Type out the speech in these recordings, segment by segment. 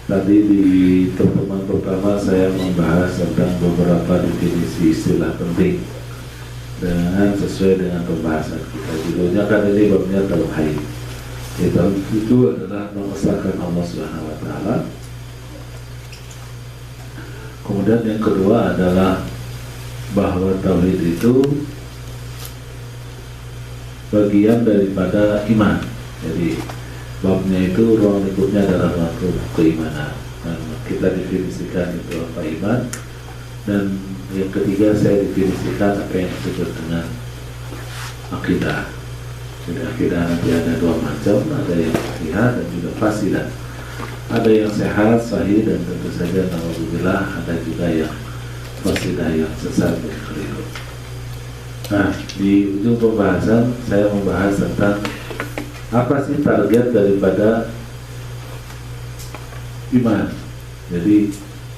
Tadi di pertemuan pertama saya membahas tentang beberapa definisi istilah penting dengan sesuai dengan pembahasan kita. Judulnya kan ini babnya tauhid. Itu adalah mengesahkan Allah Subhanahu wa taala. Kemudian yang kedua adalah bahwa tauhid itu bagian daripada iman. Jadi babnya itu ruang lingkupnya adalah ruang keimanan. Nah, kita definisikan itu apa iman. Dan yang ketiga saya definisikan apa yang disebut dengan akidah. Jadi akidah nanti ada dua macam, ada yang sahih dan juga fasidah. Ada yang sehat, sahih, dan tentu saja alhamdulillah ada juga yang fasidah, yang sesat dan keliru. Nah, di ujung pembahasan saya membahas tentang apa sih target daripada iman. Jadi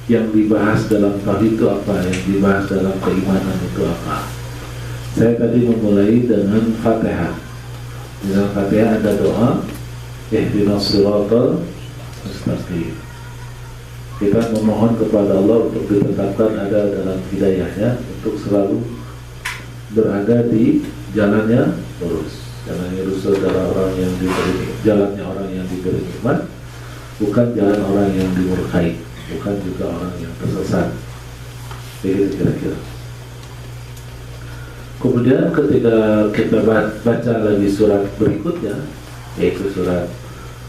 yang dibahas dalam tauhid itu apa, yang dibahas dalam keimanan itu apa. Saya tadi memulai dengan Fatihah. Di dalam Fatihah ada doa ihdinas siratal mustaqim. Kita memohon kepada Allah untuk ditetapkan ada dalam hidayahnya, untuk selalu berada di jalannya lurus. Jalannya lurus adalah orang yang diberi, jalannya orang yang diberi nikmat, bukan jalan orang yang dimurkai, bukan juga orang yang tersesat. Begitu kira-kira. Kemudian ketika kita baca lagi surat berikutnya, yaitu surat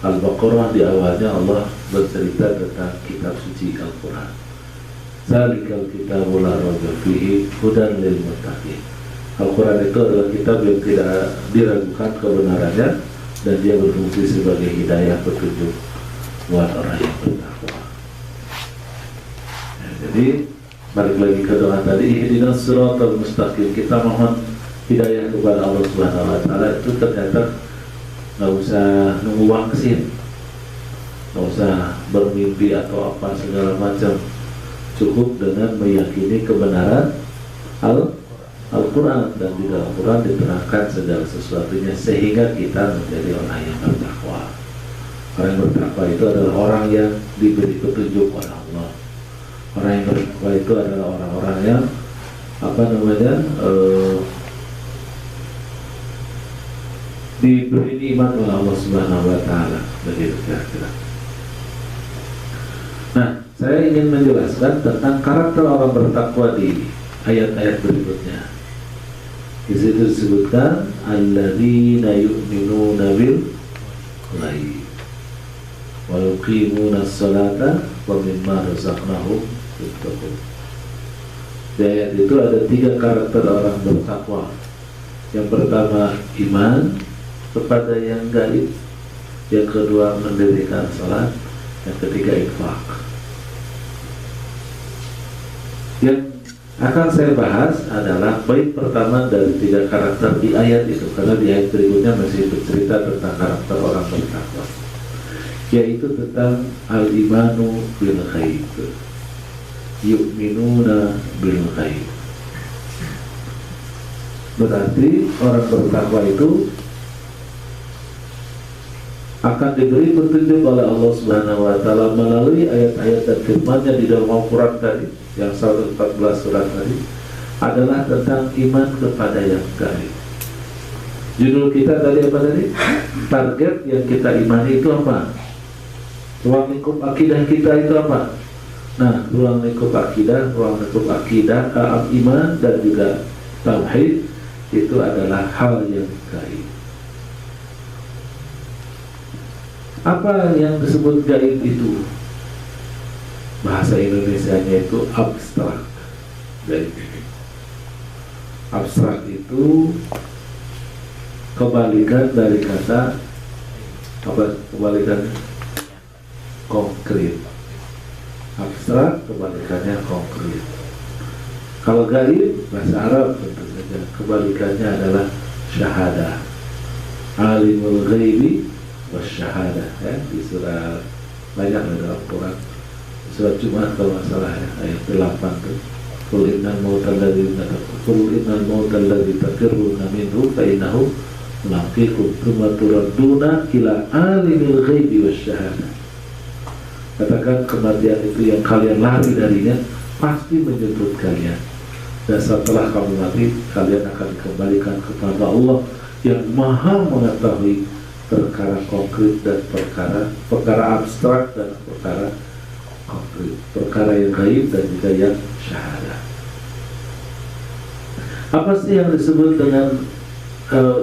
Al-Baqarah, di awalnya Allah bercerita tentang kitab suci Al-Quran. Zalikal kitabul la raiba fihi hudan lil muttaqin. Al-Quran itu adalah kitab yang tidak diragukan kebenarannya, dan dia berfungsi sebagai hidayah, petunjuk buat orang yang bertakwa. Ya, jadi balik lagi ke doa tadi, ihdinas siratal mustaqim. Kita mohon hidayah kepada Allah Subhanahu wa taala. Itu ternyata nggak usah nunggu vaksin, nggak usah bermimpi atau apa segala macam. Cukup dengan meyakini kebenaran Al-Quran, dan di dalam Al-Quran diterangkan segala sesuatunya sehingga kita menjadi orang yang bertakwa. Orang yang bertakwa itu adalah orang yang diberi petunjuk oleh Allah. Orang yang bertakwa itu adalah orang-orang yang diberi nikmat oleh Allah Subhanahu wa taala. Begitu kira-kira. Nah, saya ingin menjelaskan tentang karakter orang bertakwa di ayat-ayat berikutnya. Di situ disebutkan alladzina yu'minuna bil ghaib wa yuqimuna as-salata wa mimma razaqnahum yunfiqun. Di ayat itu ada 3 karakter orang bertakwa. Yang pertama iman kepada yang gaib, yang kedua mendirikan salat, yang ketiga infak. Yang akan saya bahas adalah bait pertama dari 3 karakter di ayat itu, karena di ayat berikutnya masih bercerita tentang karakter orang bertakwa, yaitu tentang al-imanu bil ghaib, yu'minuna bil ghaib. Berarti orang bertakwa itu akan diberi petunjuk oleh Allah Subhanahu wa taala melalui ayat-ayat dan firman-Nya di dalam Al-Quran tadi, yang 114 surat tadi, adalah tentang iman kepada yang gaib. Judul kita tadi apa tadi? Target yang kita imani itu apa? Ruang lingkup akidah kita itu apa? Nah, ruang lingkup akidah, iman dan juga tauhid itu adalah hal yang gaib. Apa yang disebut gaib itu? Bahasa Indonesianya itu abstrak. Gaib. Abstrak itu kebalikan dari kata apa? Kebalikan konkret. Abstrak kebalikannya konkret. Kalau gaib bahasa Arab tentu saja kebalikannya adalah syahadah. Alimul ghaibi wasyahadah, ya, di surat banyak dalam Quran. Surat Jumat kalau nggak salah, ya, ayat 8 tuh. Qul innal mautal ladzi tafirruna minhu fa innahu mulaqikum tsumma turadduna ila alimil ghaibi wasyahadah Katakan kematian itu yang kalian lari darinya pasti menjemput kalian, dan setelah kamu mati kalian akan dikembalikan kepada Allah yang maha mengetahui perkara konkret dan perkara abstrak dan perkara konkret, perkara yang gaib dan juga yang syahadah. Apa sih yang disebut dengan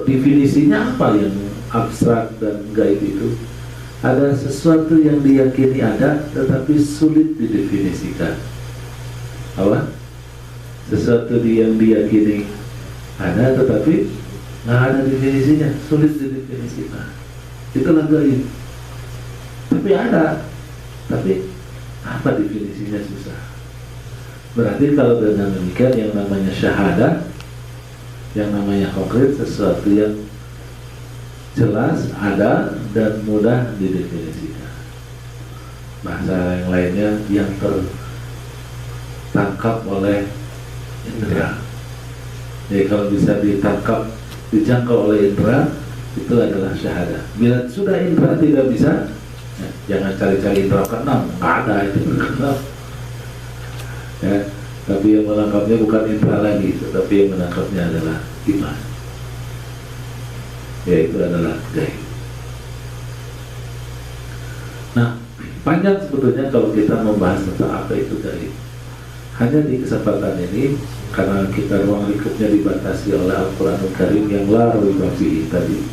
definisinya? Apa yang abstrak dan gaib itu? Ada sesuatu yang diyakini ada tetapi sulit didefinisikan. Apa? Sesuatu yang diyakini ada tetapi nggak ada definisinya, sulit didefinisikan. Itulah gaib. Tapi ada, tapi apa definisinya susah. Berarti kalau dengan demikian yang namanya syahadah, yang namanya konkret, sesuatu yang jelas, ada, dan mudah didefinisikan. Bahasa yang lainnya yang tertangkap oleh indera. Jadi kalau bisa ditangkap, dijangkau oleh indera, itu adalah syahadah. Bila sudah indera tidak bisa, ya, jangan cari-cari indera keenam, nggak ada itu keenam. Ya, tapi yang menangkapnya bukan indera lagi, tetapi yang menangkapnya adalah iman. Yaitu adalah gaib. Nah, panjang sebetulnya kalau kita membahas tentang apa itu gaib. Hanya di kesempatan ini, karena kita ruang lingkupnya dibatasi oleh Al-Quranul Karim yang la raiba fihi tadi.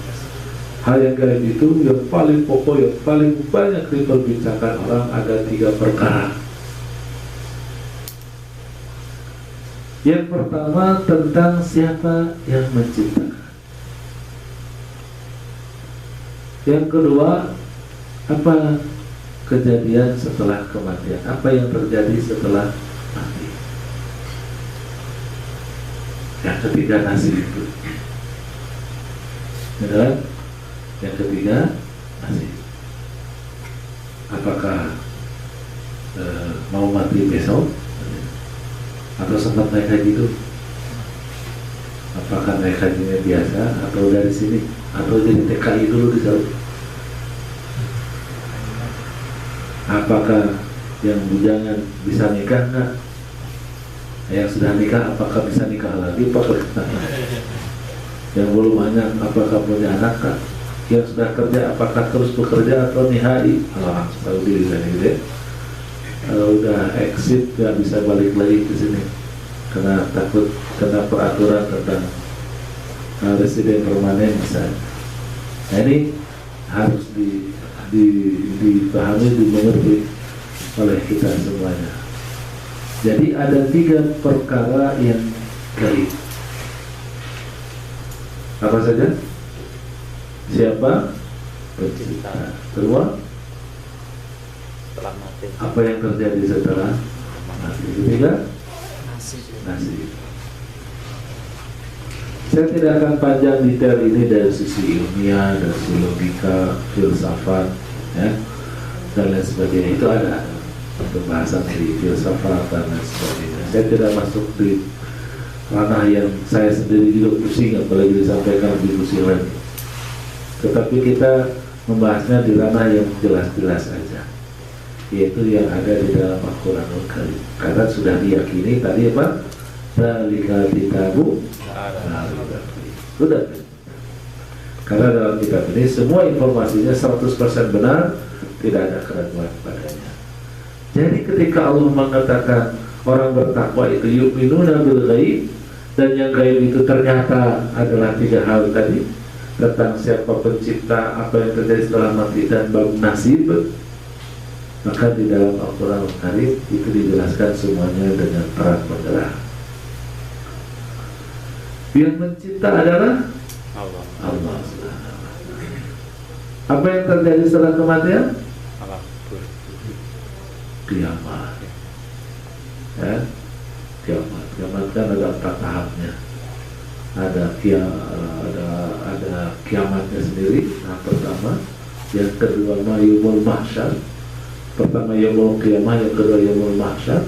Hal yang gaib itu yang paling pokok, yang paling banyak diperbincangkan orang ada 3 perkara. Yang pertama tentang siapa yang menciptakan. Yang kedua, apa kejadian setelah kematian? Apa yang terjadi setelah mati? Yang ketiga nasib itu. Dan yang ketiga nasib. Apakah mau mati besok? Atau sempat naik haji itu? Apakah naik hajinya biasa atau dari sini? Atau jadi TKI dulu di Saudi? Apakah yang bujangan bisa nikah nggak? Yang sudah nikah apakah bisa nikah lagi? Yang belum banyak apakah punya anak kah? Yang sudah kerja apakah terus bekerja atau nihai? Allah Saudi di sana gitu. Kalau udah exit nggak bisa balik lagi ke sini karena takut kena peraturan tentang residen permanen misalnya. Nah ini harus dipahami, dimengerti oleh kita semuanya. Jadi ada 3 perkara yang gaib. Apa saja? Siapa? Pencipta. Kedua, setelah mati. apa yang terjadi setelah mati? Ketiga, nasib. Saya tidak akan panjang detail ini dari sisi ilmiah, dari sisi logika, filsafat, ya, dan lain sebagainya. Itu ada pembahasan di filsafat dan lain sebagainya. Saya tidak masuk di ranah yang saya sendiri juga pusing, apalagi disampaikan lebih pusing lagi. Tetapi kita membahasnya di ranah yang jelas-jelas saja, yaitu yang ada di dalam Al-Quranul Karim. Karena sudah diyakini tadi apa? Dzalika kitabu sudah. Karena dalam kitab ini semua informasinya 100% benar, tidak ada keraguan padanya. Jadi ketika Allah mengatakan orang bertakwa itu yu'minuna bil ghaib, dan yang gaib itu ternyata adalah 3 hal tadi, tentang siapa pencipta, apa yang terjadi setelah mati, dan bab nasib. Maka di dalam Al-Quran Al-Karim itu dijelaskan semuanya dengan terang benderang. Yang mencipta adalah Allah. Apa yang terjadi setelah kematian? Kiamat. Ya, kiamat. Kiamat kan ada 4 tahapnya. Ada kiamatnya sendiri. Nah, pertama, yang kedua yaumul mahsyar. Pertama yaumul qiyamah, yang kedua yaumul mahsyar,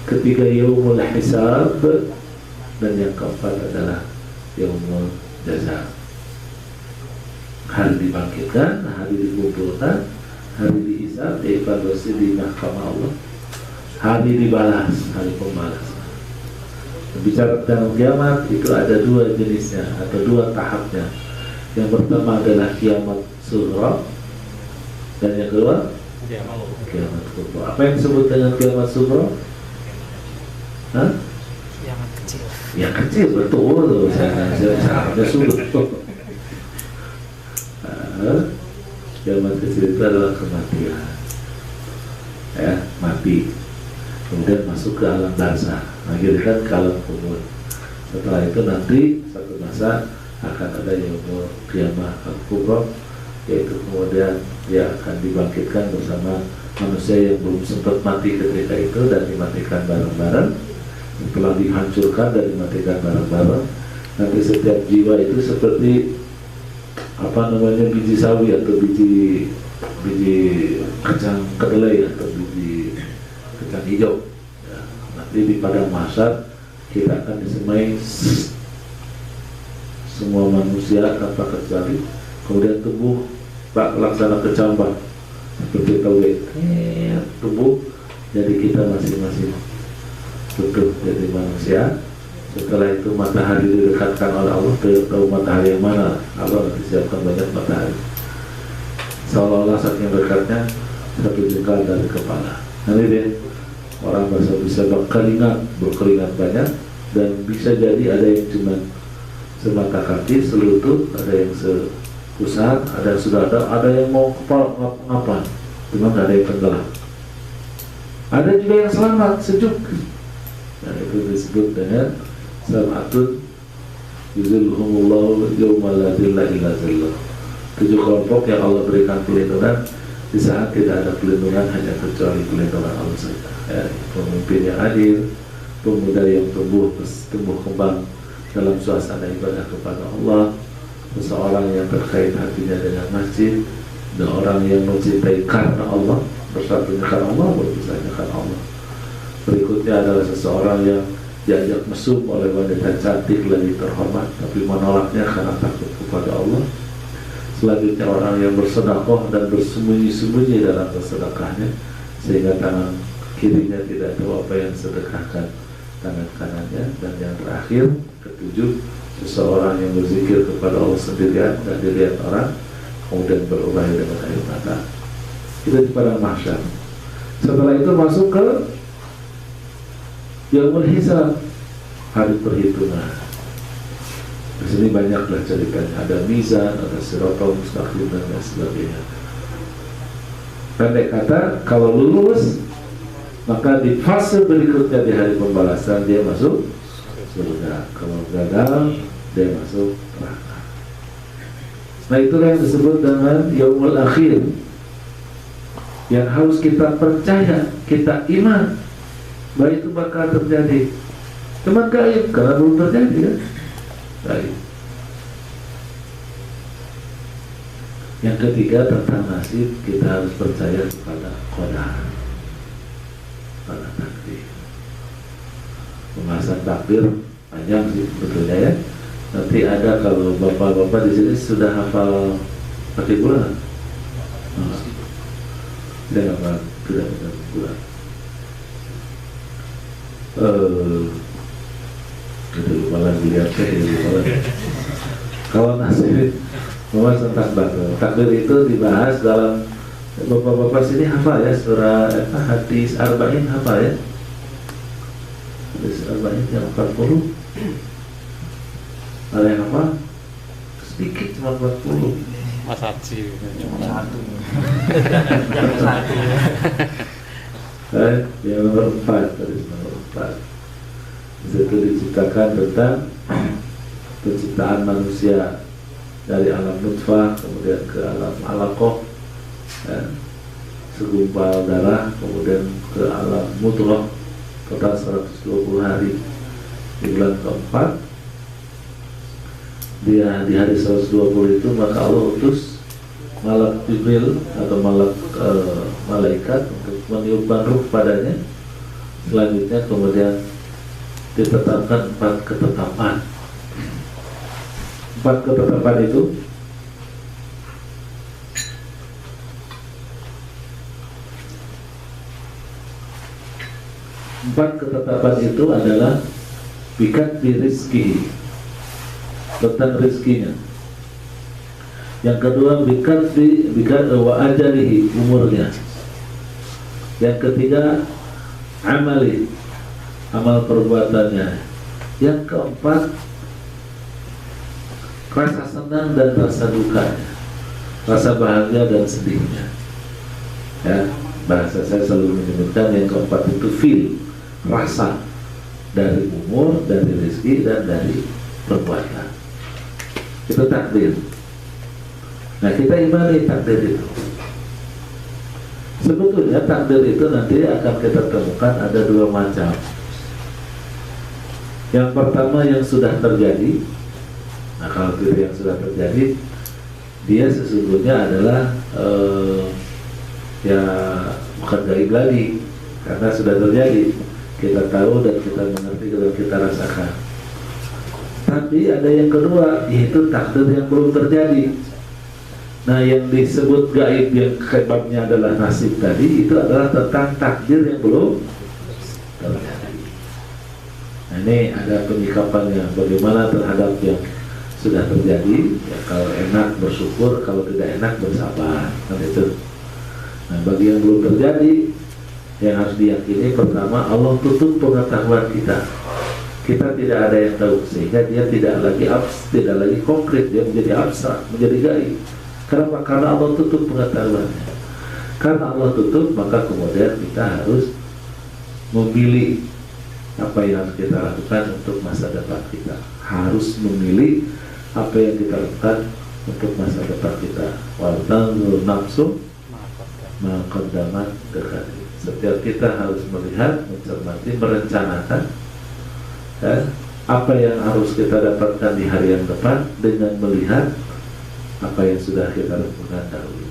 ketiga yaumul hisab, dan yang keempat adalah yaumul jaza. Hari dibangkitkan, hari dikumpulkan, hari dihisab, dievaluasi di mahkamah Allah, hari dibalas, hari pembalasan. Bicara tentang kiamat itu ada dua jenisnya atau dua tahapnya. Yang pertama adalah kiamat sughra dan yang kedua kiamat kubra. Apa yang disebut dengan kiamat sughra? Hah? Kiamat kecil. Yang kecil betul, saya sudah. Kiamat kecil itu adalah kematian, ya, mati. Kemudian masuk ke alam barzakh, akhirnya ke alam kubur. Setelah itu nanti satu masa akan ada yaumul qiyamah al-kubra, yaitu kemudian dia akan dibangkitkan bersama manusia yang belum sempat mati ketika itu dan dimatikan bareng-bareng. Setelah dihancurkan dan dimatikan bareng-bareng, nanti setiap jiwa itu seperti biji sawi atau biji kacang kedelai atau biji kacang hijau ya. Nanti di padang mahsyar kita akan disemai semua manusia tanpa kecuali, kemudian tumbuh laksana kecambah seperti tauhid, tumbuh jadi kita masing-masing tutup jadi manusia. Setelah itu matahari didekatkan oleh Allah, tahu matahari yang mana. Allah nanti siapkan banyak matahari, seolah-olah saking dekatnya satu jengkal dari kepala. Nanti deh orang bisa berkeringat banyak, dan bisa jadi ada yang cuma semata kaki, selutut, ada yang sepusat, ada yang sudah ada yang mau kepala ngapa-ngapan, cuma nggak ada yang tenggelam. Ada juga yang selamat, sejuk. Nah itu disebut dengan sab'atun yuzilhumullahu yawma la dhilla illa dhillah. 7 kelompok yang Allah berikan perlindungan di saat tidak ada perlindungan hanya kecuali perlindungan Allah saja. Ya, pemimpin yang adil, pemuda yang tumbuh kembang dalam suasana ibadah kepada Allah, seseorang yang terkait hatinya dengan masjid, dan orang yang mencintai karena Allah, bersatunya karena Allah, berpisahnya karena Allah. Berikutnya adalah seseorang yang diajak mesum oleh wanita cantik lagi terhormat, tapi menolaknya karena takut kepada Allah. Selanjutnya orang yang bersedekah dan bersembunyi-sembunyi dalam bersedekahnya, sehingga tangan kirinya tidak tahu apa yang sedekahkan tangan kanannya. Dan yang terakhir, ketujuh, seseorang yang berzikir kepada Allah sendirian dan dilihat orang, kemudian berurai dengan air mata. Itu di padang mahsyar. Setelah itu masuk ke yaumul hisab, hari perhitungan. Di sini banyaklah ceritanya, ada mizan, ada siratal mustaqim dan lain sebagainya. Pendek kata, kalau lulus maka di fase berikutnya di hari pembalasan dia masuk surga. Kalau gagal dia masuk neraka. Nah itulah yang disebut dengan yaumul akhir, yang harus kita percaya, kita iman bahwa itu bakal terjadi. Cuma gaib karena belum terjadi kan? Gaib. Yang ketiga tentang nasib, kita harus percaya kepada qadar, pada takdir. Pembahasan takdir panjang sih sebetulnya ya. Nanti ada, kalau bapak-bapak di sini sudah hafal takdir bulan? Tidak hafal, tidak hafal bulan. Itu lupa lagi lihat kalau nasib membahas tentang takdir itu dibahas dalam bapak-bapak sini hafal ya, surah hadis arba'in hafal ya, hadis arba'in yang 40 ada yang hafal sedikit cuma 40 Masaji Cuma satu. yang nomor 4 tadi, nomor 4 itu diciptakan tentang penciptaan manusia dari alam nutfah, kemudian ke alam alaqah, segumpal darah, kemudian ke alam mudghah, total 120 hari. Di bulan keempat dia di hari 120 itu maka Allah utus malak Jibril atau malaikat untuk meniupkan ruh padanya. Selanjutnya kemudian ditetapkan 4 ketetapan. 4 ketetapan itu Empat ketetapan itu adalah bikat di rizki, tentang rizkinya. Yang kedua bikat wa ajalihi, umurnya. Yang ketiga amali, amal perbuatannya. Yang keempat rasa senang dan rasa dukanya, rasa bahagia dan sedihnya. Ya, bahasa saya selalu menyebutkan yang keempat itu feel, rasa, dari umur, dari rezeki, dan dari perbuatan. Itu takdir. Nah, kita imani takdir itu. Sebetulnya takdir itu nanti akan kita temukan ada dua macam. Yang pertama yang sudah terjadi. Nah, kalau itu yang sudah terjadi, dia sesungguhnya adalah ya bukan gaib lagi, karena sudah terjadi. Kita tahu dan kita mengerti dan kita rasakan. Tapi ada yang kedua, yaitu takdir yang belum terjadi. Nah, yang disebut gaib yang kebabnya adalah nasib tadi, itu adalah tentang takdir yang belum terjadi. Nah, ini ada penyikapannya bagaimana terhadap yang sudah terjadi. Ya, kalau enak bersyukur, kalau tidak enak bersabar, kan itu. Nah, bagi yang belum terjadi, yang harus diyakini pertama, Allah tutup pengetahuan kita. Kita tidak ada yang tahu, sehingga dia tidak lagi konkret, dia menjadi abstrak, menjadi gaib. Kenapa? Karena Allah tutup pengetahuannya. Karena Allah tutup, maka kemudian kita harus memilih apa yang harus kita lakukan untuk masa depan kita. Harus memilih apa yang kita lakukan untuk masa depan kita. Wal tanzur nafsu ma qaddamat lighad. Setiap kita harus melihat, mencermati, merencanakan apa yang harus kita dapatkan di hari yang depan dengan melihat apa yang sudah kita lakukan dahulu.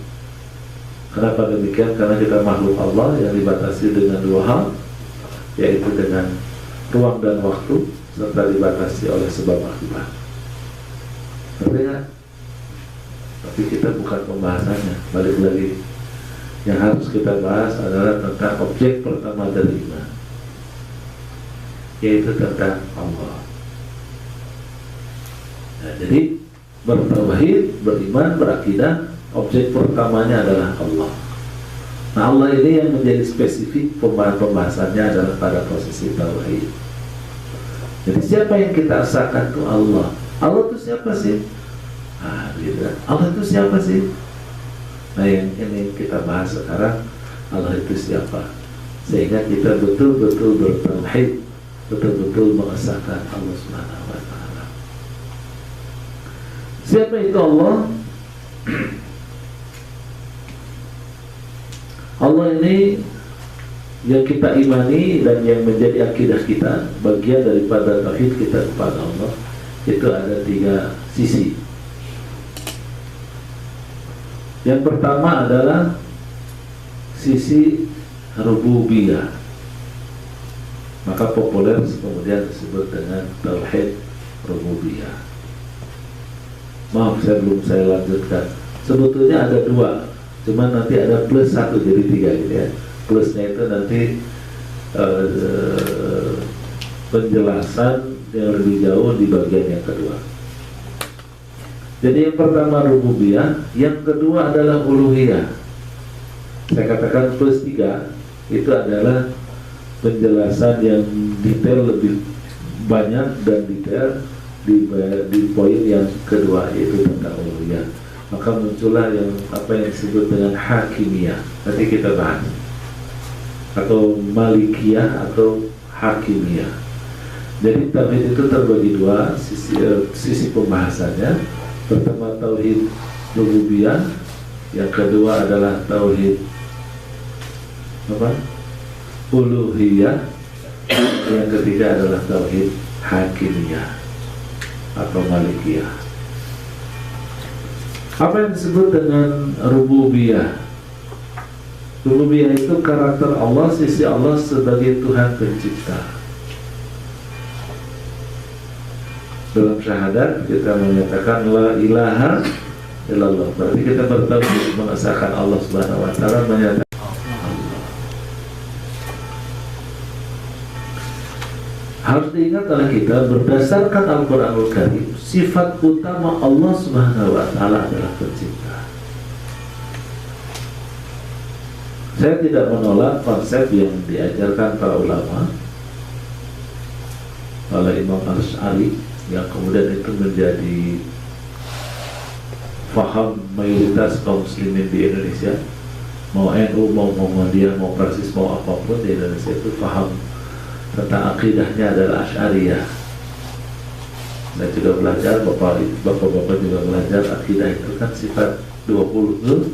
Kenapa demikian? Karena kita makhluk Allah yang dibatasi dengan dua hal, yaitu dengan ruang dan waktu, serta dibatasi oleh sebab akibat. Artinya, tapi kita bukan pembahasannya. Balik lagi, yang harus kita bahas adalah tentang objek pertama dari iman, yaitu tentang Allah. Nah, jadi bertauhid, beriman, berakidah, objek pertamanya adalah Allah. Nah, Allah ini yang menjadi spesifik pembahasannya adalah pada posisi tauhid. Jadi siapa yang kita asakan itu Allah. Allah itu siapa sih? Allah itu siapa sih? Nah, yang ini kita bahas sekarang, Allah itu siapa, sehingga kita betul-betul bertauhid, betul-betul mengesahkan Allah Subhanahu wa Ta'ala. Siapa itu Allah? Allah ini yang kita imani dan yang menjadi akidah kita, bagian daripada tauhid kita kepada Allah, itu ada tiga sisi. Yang pertama adalah sisi rububiyah, maka populer kemudian disebut dengan tauhid rububiyah. Maaf, saya lanjutkan. Sebetulnya ada dua, cuman nanti ada plus satu jadi tiga gitu ya. Plusnya itu nanti penjelasan yang lebih jauh di bagian yang kedua. Jadi yang pertama rububiyah, yang kedua adalah uluhiyah. Saya katakan plus tiga itu adalah penjelasan yang detail, lebih banyak dan detail di poin yang kedua, yaitu tentang uluhiyah. Maka muncullah yang apa yang disebut dengan hakimiyah. Nanti kita bahas, atau malikiyah atau hakimiyah. Jadi tauhid itu terbagi dua sisi pembahasannya. Pertama tauhid rububiyah, yang kedua adalah tauhid uluhiyah, yang ketiga adalah tauhid hakimiyah atau malikiyah. Apa yang disebut dengan rububiyah? Rububiyah itu karakter Allah, sisi Allah sebagai Tuhan pencipta. Dalam syahadat kita menyatakan la ilaha illallah, berarti kita bertauhid mengesahkan Allah Subhanahu wa Ta'ala, menyatakan Allah. Harus diingat oleh kita berdasarkan Al-Quranul Karim, sifat utama Allah Subhanahu wa Ta'ala adalah pencipta. Saya tidak menolak konsep yang diajarkan para ulama oleh Imam Asy'ari yang kemudian itu menjadi faham mayoritas kaum muslimin di Indonesia, mau NU, mau Muhammadiyah, mau Persis, mau apapun di Indonesia itu faham tentang akidahnya adalah Asy'ariyah. Saya juga belajar, bapak-bapak juga belajar akidah itu kan sifat 20 tuh.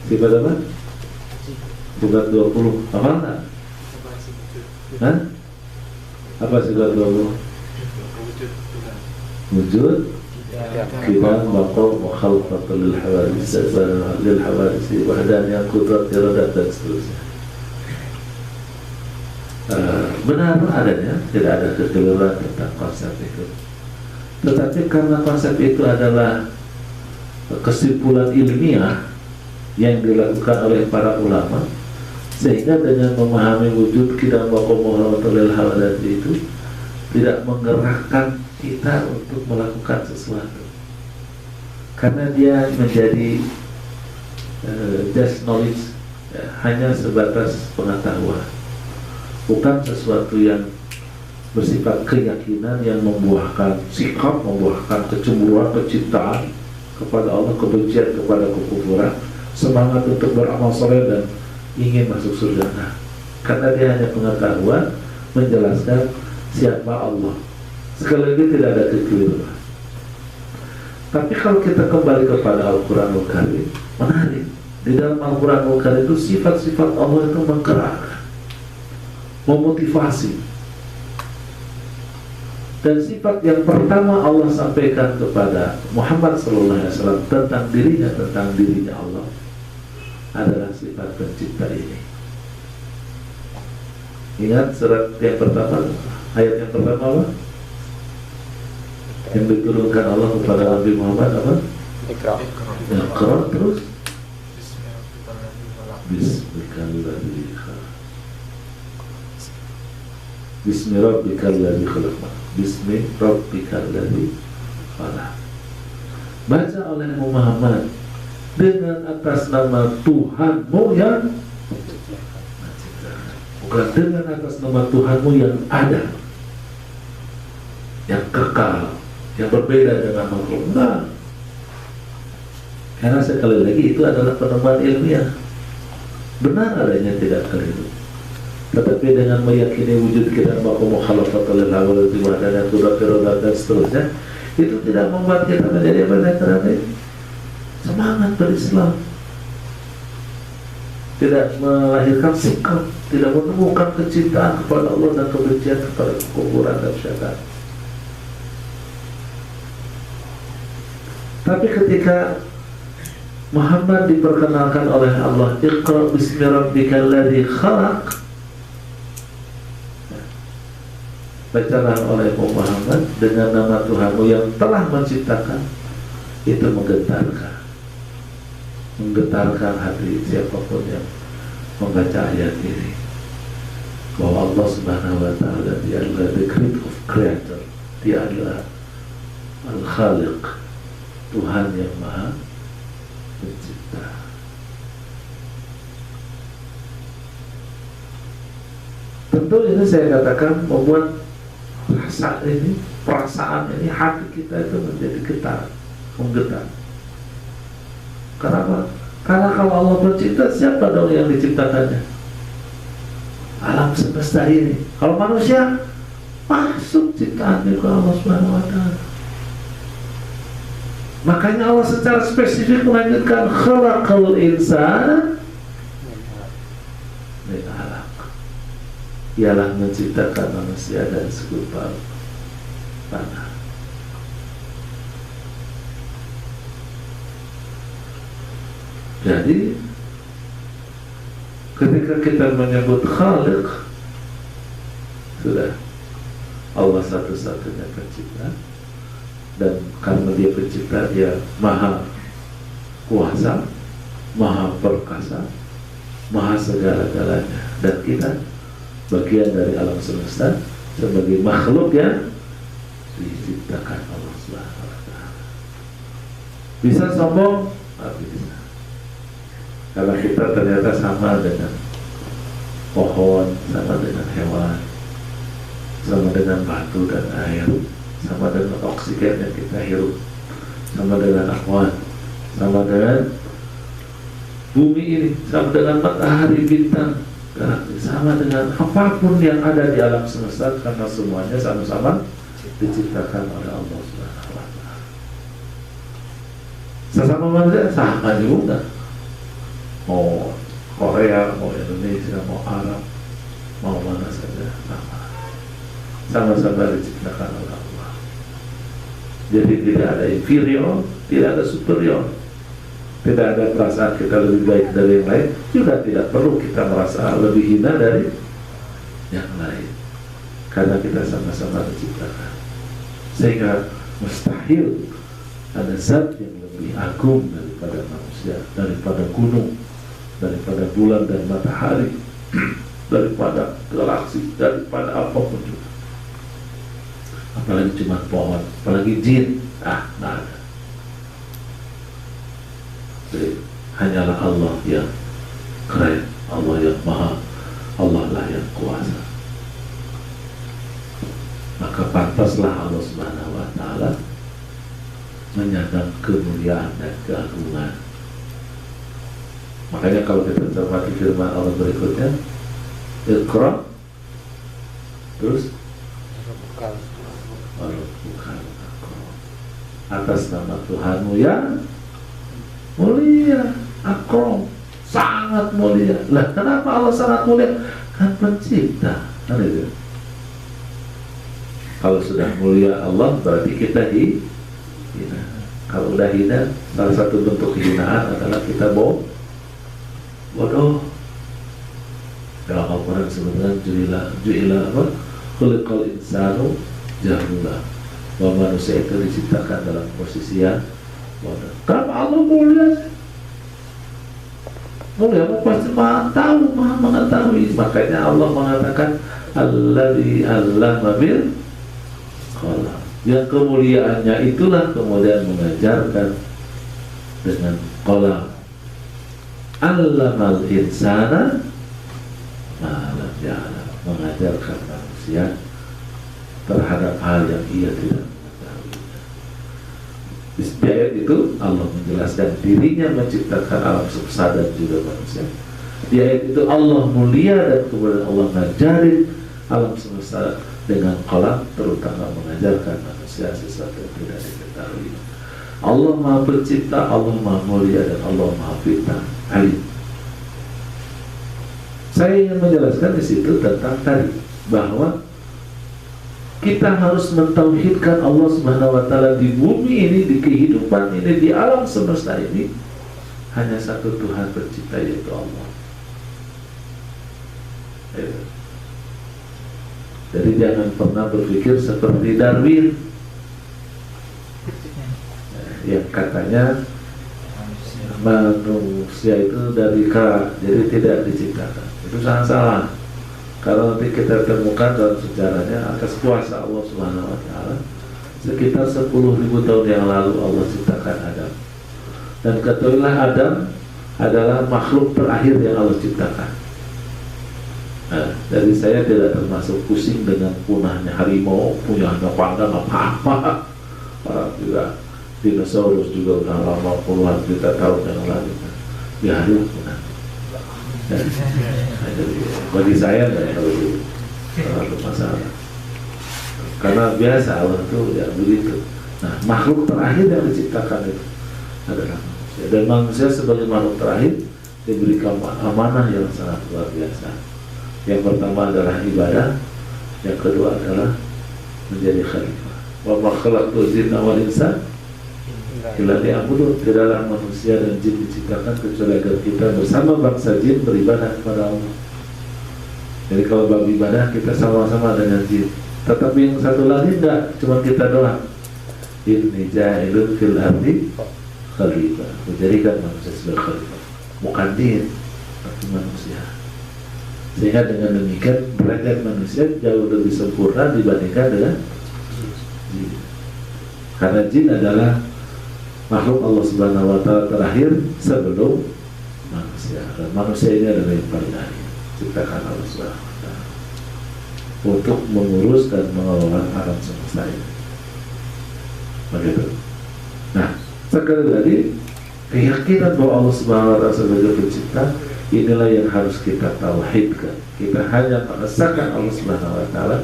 Sifat apa? Sifat 20 apa enggak? Hah? Apa sifat 20? Wujud, qiyam, baqa, mukhalafah lil hawadits, wahdaniyah, qudrat, iradah dan seterusnya. Benar adanya, tidak ada kekeliruan tentang konsep itu. Tetapi karena konsep itu adalah kesimpulan ilmiah yang dilakukan oleh para ulama, sehingga dengan memahami wujud qiyam, baqa, mukhalafah lil hawadits itu tidak menggerakkan kita untuk melakukan sesuatu, karena dia menjadi just knowledge, hanya sebatas pengetahuan, bukan sesuatu yang bersifat keyakinan yang membuahkan sikap, membuahkan kecemburuan, kecintaan kepada Allah, kebencian kepada kekufuran, semangat untuk beramal soleh dan ingin masuk surga. Nah, karena dia hanya pengetahuan menjelaskan siapa Allah. Sekali lagi tidak ada kekeliruan. Tapi kalau kita kembali kepada Al-Quranul Karim, menarik. Di dalam Al-Quranul Karim itu sifat-sifat Allah itu menggerakkan, memotivasi. Dan sifat yang pertama Allah sampaikan kepada Muhammad SAW tentang dirinya Allah adalah sifat pencipta ini. Ingat surat yang pertama, ayat yang pertama apa? Yang diturunkan Allah kepada Nabi Muhammad apa? Iqra. Iqra, terus Bismillahirrahmanirrahim. Bismi rabbikal ladzi khalaq. Bismi rabbikal ladzi khalaq. Baca oleh Muhammad dengan atas nama Tuhanmu yang menciptakan, bukan dengan atas nama Tuhanmu yang ada, yang kekal, yang berbeda dengan makhluk. Nah, karena sekali lagi itu adalah penemuan ilmiah, benar adanya, tidak keliru. Tetapi dengan meyakini wujud kita bahwa mukhalafat lil hawadits dan qudrat dan seterusnya, itu tidak membuat kita menjadi apa? Semangat berislam, tidak melahirkan sikap, tidak menemukan kecintaan kepada Allah dan kebencian kepada kekufuran dan syaitan. Tapi ketika Muhammad diperkenalkan oleh Allah, Iqra bismi rabbikal ladzi khalaq, bacalah oleh Muhammad dengan nama Tuhanmu yang telah menciptakan, itu menggetarkan hati siapapun yang membaca ayat ini, bahwa Allah Subhanahu wa Ta'ala, dia adalah the great of creator, dia adalah Al-Khaliq, Tuhan yang Maha Pencipta. Tentu ini saya katakan membuat perasaan ini, hati kita itu menjadi menggetar. Kenapa? Karena kalau Allah pencipta, siapa dong yang diciptakannya? Alam semesta ini. Kalau manusia, masuk ciptaan itu Allah Subhanahu wa Ta'ala. Makanya Allah secara spesifik melanjutkan khalaqal insana min 'alaq. Ialah menciptakan manusia dari segumpal tanah. Jadi ketika kita menyebut Khaliq, sudah Allah satu-satunya pencipta. Dan karena dia pencipta, dia maha kuasa, maha perkasa, maha segala-galanya. Dan kita bagian dari alam semesta sebagai makhluk yang diciptakan Allah Subhanahu wa Ta'ala. Bisa sombong? Tidak bisa. Karena kita ternyata sama dengan pohon, sama dengan hewan, sama dengan batu dan air, sama dengan oksigen yang kita hirup, sama dengan awan, sama dengan bumi ini, sama dengan matahari, bintang, galaksi, sama dengan apapun yang ada di alam semesta, karena semuanya sama-sama diciptakan oleh Allah Subhanahu wa Ta'ala. Sesama manusia sama juga, mau Korea, mau Indonesia, mau Arab, mau mana saja sama-sama diciptakan oleh Allah. Jadi tidak ada inferior, tidak ada superior, tidak ada perasaan kita lebih baik dari yang lain, juga tidak perlu kita merasa lebih hina dari yang lain, karena kita sama-sama diciptakan. Sehingga mustahil ada zat yang lebih agung daripada manusia, daripada gunung, daripada bulan dan matahari, daripada galaksi, daripada apapun juga. Apalagi cuma pohon, apalagi jin, nggak ada. Jadi, hanyalah Allah yang keren, Allah yang maha, Allah lah yang kuasa. Maka pantaslah Allah Subhanahu wa Ta'ala menyandang kemuliaan dan keagungan. Makanya kalau kita cermati firman Allah berikutnya, Iqra, terus bukan atas nama Tuhanmu yang mulia, akram, sangat mulia. Lah kenapa Allah sangat mulia? Kan pencipta, kan itu. Kalau sudah mulia Allah berarti kita hina. Kalau udah hina, salah satu bentuk kehinaan adalah kita bodoh. Dalam Al-Quran sebenarnya ju'ila apa? Khuliqal insanu jahula, bahwa manusia itu diciptakan dalam posisi yang bodoh. Kenapa Allah mulia? Mulia pasti maha tahu, maha mengetahui. Makanya Allah mengatakan Alladzi 'allama bil qalam. Yang kemuliaannya itulah kemudian mengajarkan dengan qalam. 'Allamal insana ma lam ya'lam, mengajarkan manusia terhadap hal yang ia tidak mengetahui. Di ayat itu Allah menjelaskan dirinya menciptakan alam semesta dan juga manusia. Di ayat itu Allah mulia dan kemudian Allah ngajarin alam semesta dengan qalam, terutama mengajarkan manusia sesuatu yang tidak diketahui. Allah Maha Pencipta, Allah Maha Mulia, dan Allah Maha Pintar, alim. Saya ingin menjelaskan di situ tentang tadi bahwa kita harus mentauhidkan Allah Subhanahu wa Ta'ala di bumi ini, di kehidupan ini, di alam semesta ini. Hanya satu Tuhan pencipta, yaitu Allah. Jadi jangan pernah berpikir seperti Darwin yang katanya manusia itu dari kera, jadi tidak diciptakan. Itu sangat salah. Karena nanti kita temukan dalam sejarahnya atas kuasa Allah Subhanahu wa Ta'ala, sekitar 10.000 tahun yang lalu Allah ciptakan Adam. Dan ketahuilah Adam adalah makhluk terakhir yang Allah ciptakan. Nah, jadi saya tidak termasuk pusing dengan punahnya harimau, punahnya panda, apa-apa. Orang juga dinosaurus juga udah lama puluhan juta tahun yang lalu. Ya harimau punah. Nah, jadi bagi saya nggak terlalu masalah, karena biasa Allah itu ya begitu. Nah, makhluk terakhir yang diciptakan itu adalah manusia, dan manusia sebagai makhluk terakhir diberikan amanah yang sangat luar biasa. Yang pertama adalah ibadah, yang kedua adalah menjadi khalifah. Wa ma khalaqtul jinna wal insa illa liya'budun. Tidaklah manusia dan jin diciptakan kecuali agar kita bersama bangsa jin beribadah kepada Allah. Jadi kalau bab ibadah kita sama-sama dengan jin. Tetapi yang satu lagi enggak, cuma kita doang. Inni ja'ilun fil ardi khalifah. Menjadikan manusia sebagai khalifah. Bukan jin, tapi manusia. Sehingga dengan demikian derajat manusia jauh lebih sempurna dibandingkan dengan jin. Karena jin adalah makhluk Allah Subhanahu wa Ta'ala terakhir sebelum manusia. Dan manusia ini adalah yang paling akhir ciptakan Allah Subhanahu wa Ta'ala untuk mengurus dan mengelola alam semesta ini. Begitu. Nah, sekali lagi keyakinan bahwa Allah Subhanahu wa Ta'ala sebagai pencipta, inilah yang harus kita tauhidkan. Kita hanya mengesahkan Allah Subhanahu wa Ta'ala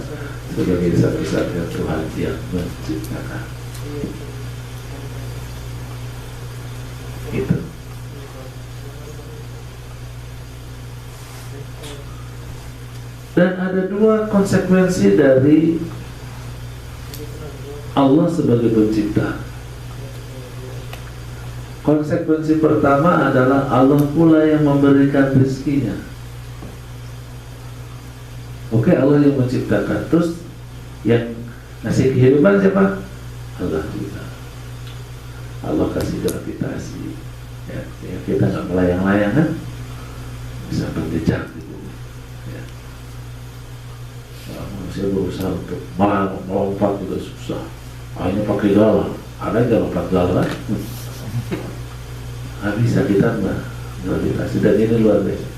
sebagai satu-satunya Tuhan yang menciptakan. Itu. Dan ada dua konsekuensi dari Allah sebagai pencipta. Konsekuensi pertama adalah Allah pula yang memberikan rezekinya. Oke, Allah yang menciptakan. Terus yang ngasih kehidupan siapa? Allah juga. Allah kasih gravitasi. Ya, kita nggak melayang-layang kan? Bisa berjejak di bumi. Ya. Nah, manusia berusaha untuk melompat juga susah. Hanya pakai galah. Ada nggak lompat galah? Nggak bisa, kita nggak gravitasi. Dan ini luar biasa.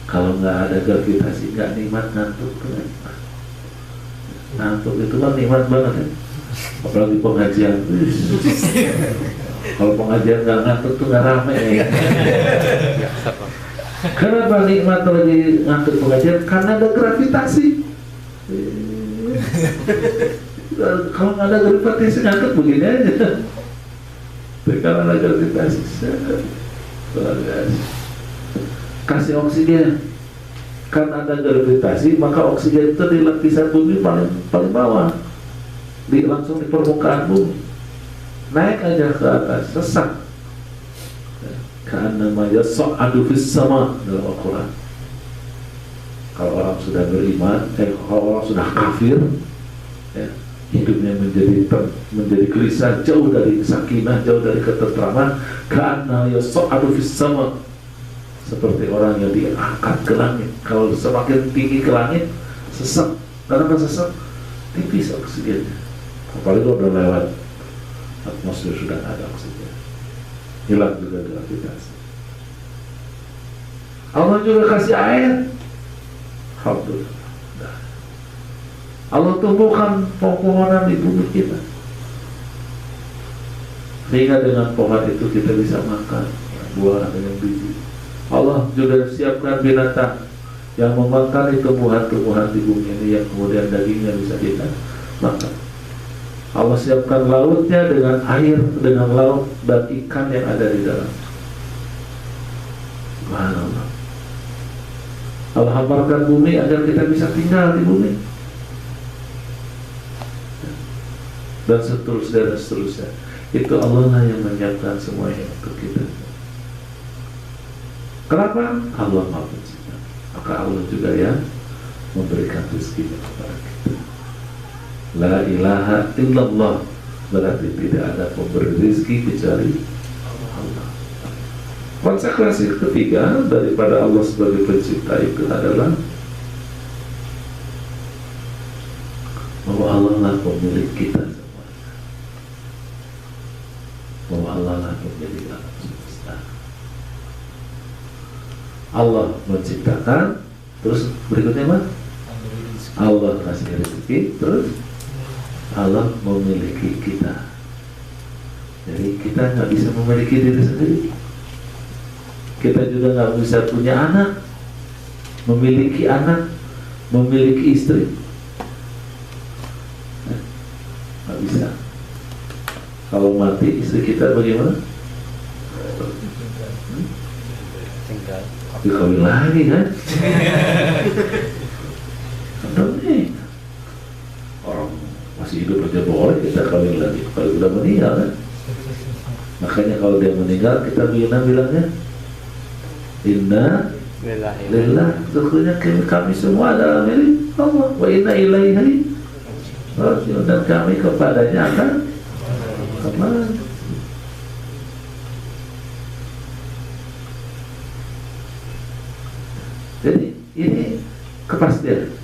Kalau nggak ada gravitasi, nggak nikmat ngantuk kan? Ngantuk itu kan nikmat banget ya. Apalagi pengajian. Kalau pengajian nggak ngantuk tuh nggak rame ya. Kenapa nikmat lagi ngantuk pengajian? Karena ada gravitasi. Kalau nggak ada gravitasi ngantuk begini aja. Tapi kalau ada gravitasi, kasih oksigen. Kan ada gravitasi, maka oksigen itu di lapisan bumi paling bawah, langsung di permukaan bumi. Naik aja ke atas, sesak. Karena yas'adu fis sama dalam Al-Quran. Kalau orang sudah beriman, kalau orang sudah kafir, ya, hidupnya menjadi gelisah, jauh dari sakinah, jauh dari ketentraman. Karena yas'adu fis sama, seperti orang yang diangkat ke langit. Kalau semakin tinggi ke langit, sesak. Kenapa sesak? Tipis oksigennya. Apalagi kalau udah lewat atmosfer, sudah ada oksigen, hilang juga gravitasi. Allah juga kasih air. Alhamdulillah. Allah tumbuhkan pohon-pohonan di bumi kita, sehingga dengan pohon itu kita bisa makan buah dengan biji. Allah juga siapkan binatang yang memakan tumbuhan-tumbuhan di bumi ini, yang kemudian dagingnya bisa kita makan. Allah siapkan lautnya dengan air, dengan laut dan ikan yang ada di dalam. Subhanallah. Allah hamparkan bumi agar kita bisa tinggal di bumi, dan seterusnya. Itu Allah lah yang menyiapkan semuanya untuk kita. Kenapa? Allah Maha Pencipta. Maka Allah juga yang memberikan rezeki kepada kita. La ilaha illallah, berarti tidak ada pemberi rezeki kecuali Allah. Konsekuensi ketiga daripada Allah sebagai pencipta itu adalah bahwa Allah lah pemilik kita semuanya. Bahwa Allah lah pemilik alam semesta. Allah menciptakan, terus berikutnya apa? Allah kasih rezeki, terus Allah memiliki kita. Jadi kita nggak bisa memiliki diri sendiri. Kita juga nggak bisa punya anak, memiliki istri. Nggak bisa. Kalau mati istri kita bagaimana? Tinggal Dikawin lagi kan? Nih, orang masih hidup aja boleh kita kawin lagi. Kalau sudah meninggal kan? Makanya kalau dia meninggal kita bilangnya inna lillah, sesungguhnya kami semua adalah milik Allah, wa inna ilaihi raji'un, dan kami kepadanya akan kembali. Jadi Ini kepastian.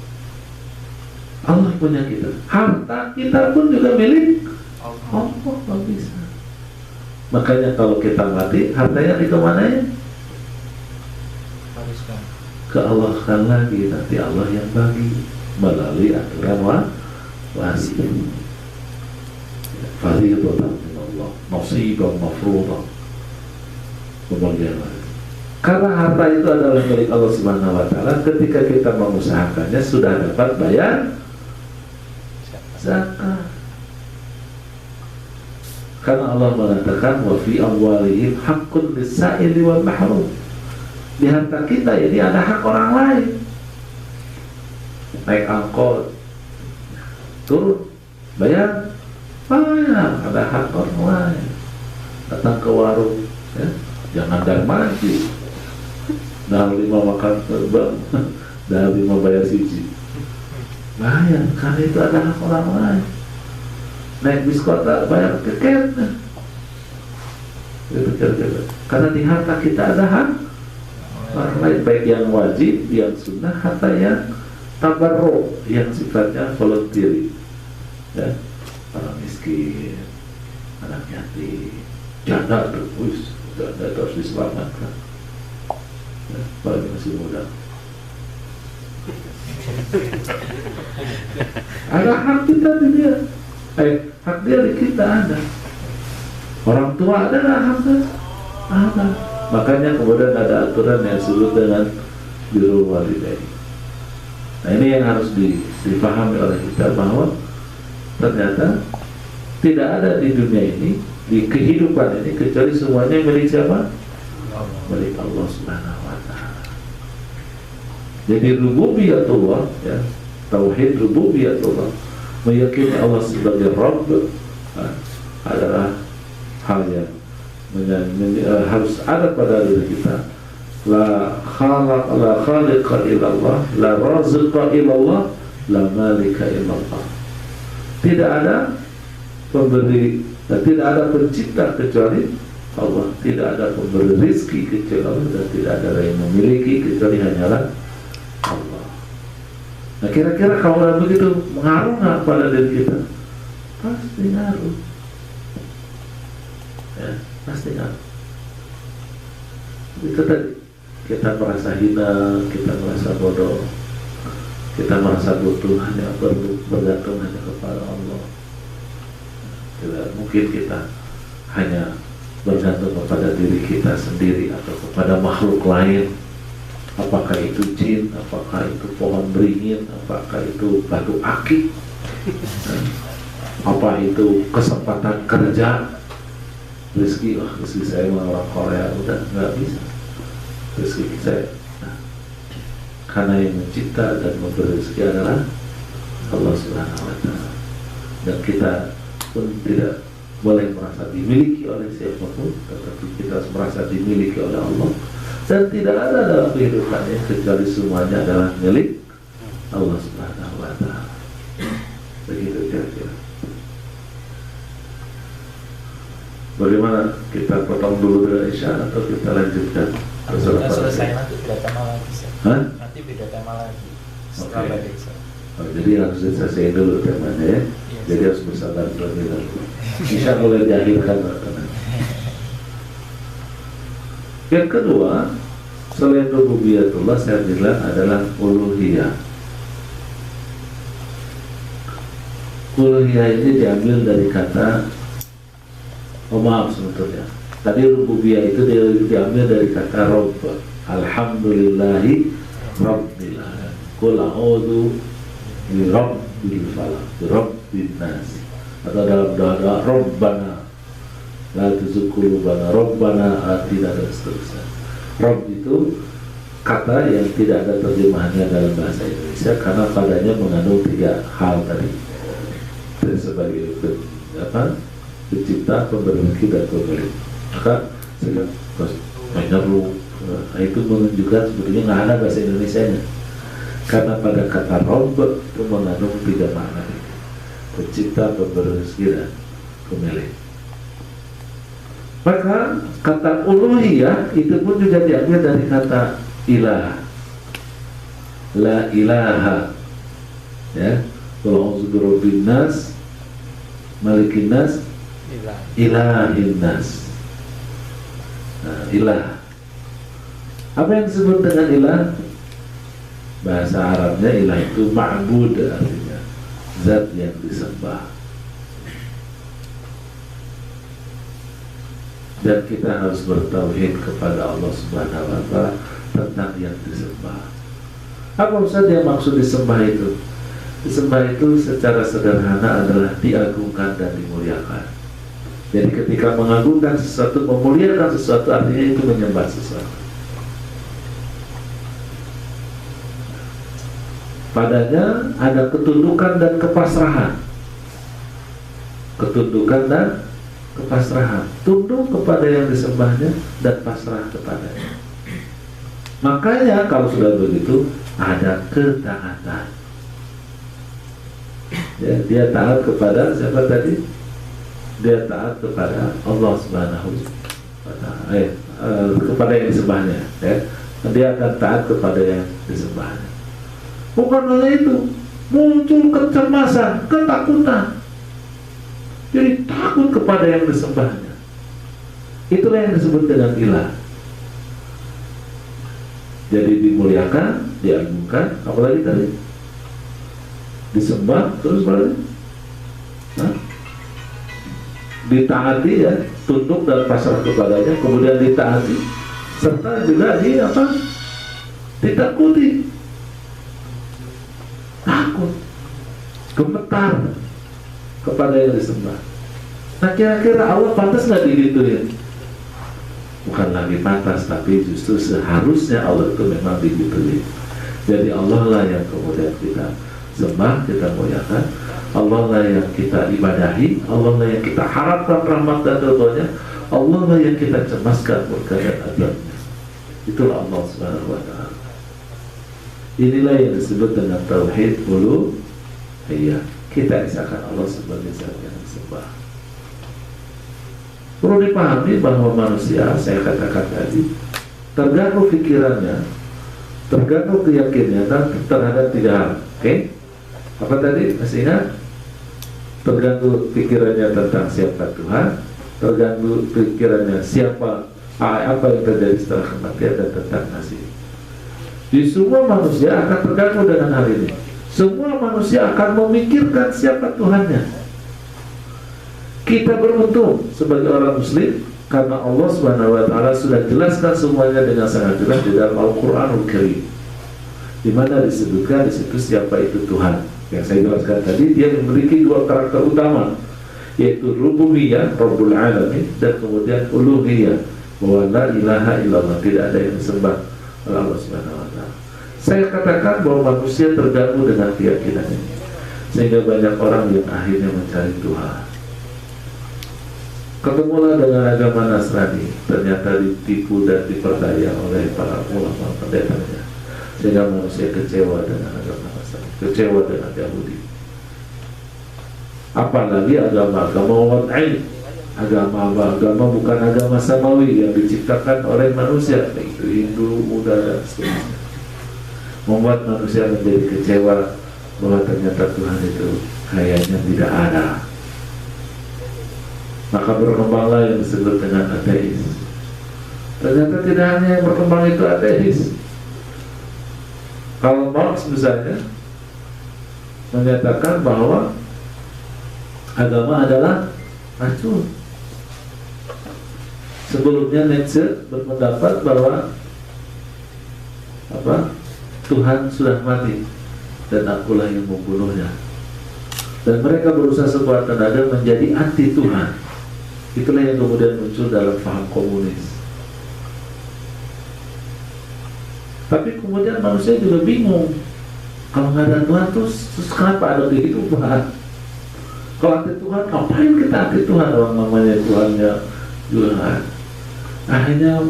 Allah punya kita. Harta kita pun juga milik Allah. Nggak bisa. Makanya kalau kita mati, hartanya dikemanain? Haruskan. Ke Allah kan lagi, nanti Allah yang bagi melalui aturan wasi. Fardhatan min Allah, nasibah mafruḍah. Pembagian wasi. Karena harta itu adalah milik Allah Subhanahu wa taala, ketika kita mengusahakannya sudah dapat bayar zakat. Karena Allah mengatakan wa fi amwalihim haqqun lis-sa'ili wal mahrum. Di harta kita ini ada hak orang lain. Naik angkot, turun, bayar, ada hak orang lain. Datang ke warung, ya, jangan dar maju. Dah 5 makan terbang, dah 5 bayar siji. Bayar, karena itu ada hak orang lain. Naik bis kota, bayar tiket. Karena di harta kita ada hak orang lain, baik yang wajib, yang sunnah, harta yang tabarruk, yang sifatnya voluntary, ya, orang miskin, anak yatim, janda terus, janda terus diselamatkan, ya, apalagi masih muda. Ada hak kita di dia, hak dia di kita ada. Orang tua ada haknya, ada. Makanya kemudian ada aturan yang disebut dengan birrul walidain. Nah ini yang harus dipahami oleh kita, bahwa ternyata tidak ada di dunia ini, di kehidupan ini, kecuali semuanya milik siapa? Milik Allah Subhanahu wa taala. Jadi rububiyatullah, ya, tauhid rububiyatullah, meyakini Allah sebagai Rabb, adalah hal yang harus ada pada diri kita. La khaliqa illallah, la raziqa illallah, la malika illallah. Tidak ada pemberi, tidak ada pencipta kecuali Allah, tidak ada pemberi rizki kecuali Allah, dan tidak ada yang memiliki kecuali hanyalah Allah. Nah kira-kira kalau begitu mengaruh nggak pada diri kita? Pasti ngaruh, ya, pasti ngaruh. Itu tadi, kita merasa hina, kita merasa bodoh, kita merasa butuh, hanya bergantung hanya kepada Allah. Tidak mungkin kita hanya bergantung kepada diri kita sendiri atau kepada makhluk lain. Apakah itu jin, apakah itu pohon beringin, apakah itu batu akik, apa itu kesempatan kerja, rezeki. Wah, rezeki saya orang Korea, udah nggak bisa. Rezeki saya, karena yang mencipta dan memberi rezeki adalah Allah Subhanahu wa taala. Dan kita pun tidak boleh merasa dimiliki oleh siapapun, tetapi kita harus merasa dimiliki oleh Allah. Dan tidak ada dalam kehidupannya kecuali semuanya adalah milik Allah Subhanahu wa taala. Begitu kira-kira. Bagaimana, kita potong dulu dari Isya atau kita lanjutkan? Kita selesai nanti beda tema lagi. Hah? Nanti beda tema lagi setelah Oke. badai Isya. Oh, jadi harus diselesaikan dulu temanya, ya. Iya. Jadi harus bersabar terlebih dahulu. Isya boleh diakhirkan. Yang kedua, selain rububiyatullah, saya bilang adalah uluhiyah. Uluhiyah ini diambil dari kata, maaf sebetulnya, tadi rububiyah itu diambil dari kata Rabb. Alhamdulillahi Rabbil alamin. Qul a'udzu bi rabbil falaq, bi rabbin nas. Atau dalam doa Rabbana la tuzigh qulubana, Rabbana atina, dan seterusnya. Rabb itu kata yang tidak ada terjemahannya dalam bahasa Indonesia karena padanya mengandung 3 hal tadi. Sebagai pencipta, pemberi rezeki, dan pemberi. Maka itu menunjukkan sebetulnya nggak ada bahasa Indonesianya, karena pada kata Rabb itu mengandung 3 makna: pencipta, pemberi rezeki, dan pemilik. Maka kata uluhiyah itu pun juga diambil dari kata ilah. la ilaha, ya. Qul a'udzu birabbin nas, malikin nas, Ilah. ilahin nas. Nah, ilah. Apa yang disebut dengan ilah? Bahasa Arabnya ilah itu ma'bud, artinya zat yang disembah. Dan kita harus bertauhid kepada Allah Subhanahu wa Ta'ala tentang yang disembah. Apa saja yang maksud disembah itu? Disembah itu secara sederhana adalah diagungkan dan dimuliakan. Jadi ketika mengagungkan sesuatu, memuliakan sesuatu, artinya itu menyembah sesuatu. Padanya ada ketundukan dan kepasrahan. Ketundukan dan kepasrahan. Tunduk kepada yang disembahnya dan pasrah kepadanya. Makanya kalau sudah begitu ada ketaatan. Ya, dia taat kepada siapa tadi? Dia taat kepada Allah Subhanahu wa Ta'ala, kepada yang disembahnya, ya. Dia akan taat kepada yang disembahnya. Bukan hanya itu, muncul kecemasan, ketakutan. Jadi takut kepada yang disembahnya. Itulah yang disebut dengan ilah. Jadi dimuliakan, diagungkan, apalagi tadi disembah, terus berarti ditaati, ya, tunduk dan pasrah kepadanya, kemudian ditaati, serta juga ditakuti, takut, gemetar kepada yang disembah. Nah, kira-kira Allah pantas nggak digituin? Bukan lagi pantas, tapi justru seharusnya Allah itu memang digituin. Jadi Allah lah yang kemudian kita sembah, kita muliakan. Allah lah yang kita ibadahi. Allah lah yang kita harapkan rahmat dan ridhonya. Allah lah yang kita cemaskan murka dan azabnya. Itulah Allah Subhanahu wa Ta'ala. Inilah yang disebut dengan tauhid uluhiyah. Kita isahkan Allah sebagai zat yang disembah. Perlu dipahami bahwa manusia, saya katakan tadi, terganggu pikirannya, terganggu keyakinannya terhadap 3 hal. Oke? Apa tadi? Masih ingat? Terganggu pikirannya tentang siapa Tuhan, terganggu pikirannya apa yang terjadi setelah kematian, dan tentang nasib. Di semua manusia akan terganggu dengan hal ini. Semua manusia akan memikirkan siapa Tuhannya. Kita beruntung sebagai orang Muslim karena Allah Subhanahu wa Ta'ala sudah jelaskan semuanya dengan sangat jelas di dalam Al-Qur'anul Karim, di mana disebutkan di situ siapa itu Tuhan. Yang saya jelaskan tadi, dia memiliki 2 karakter utama, yaitu rububiyah, Rabbul Alamin, dan kemudian uluhiyah, bahwa la ilaha illallah, tidak ada yang disembah oleh Allah Subhanahu wa Ta'ala. Saya katakan bahwa manusia terganggu dengan keyakinan ini, sehingga banyak orang yang akhirnya mencari Tuhan. Ketemulah dengan agama Nasrani, ternyata ditipu dan diperdaya oleh para ulama pendetanya, sehingga manusia kecewa dengan agama Nasrani, kecewa dengan Yahudi. Apalagi agama wad'i, agama bukan agama samawi yang diciptakan oleh manusia, yaitu Hindu, Buddha, dan seterusnya, membuat manusia menjadi kecewa bahwa ternyata Tuhan itu kayaknya tidak ada. Maka berkembanglah yang disebut dengan ateis. Ternyata tidak hanya yang berkembang itu ateis. Karl Marx misalnya menyatakan bahwa agama adalah racun. Sebelumnya Nietzsche berpendapat bahwa Tuhan sudah mati dan akulah yang membunuhnya. Dan mereka berusaha sekuat tenaga menjadi anti Tuhan. Itulah yang kemudian muncul dalam paham komunis. Tapi kemudian manusia juga bingung, kalau nggak ada Tuhan terus kenapa ada kehidupan? Kalau anti Tuhan, ngapain kita anti Tuhan? Orang namanya Tuhannya juga. Akhirnya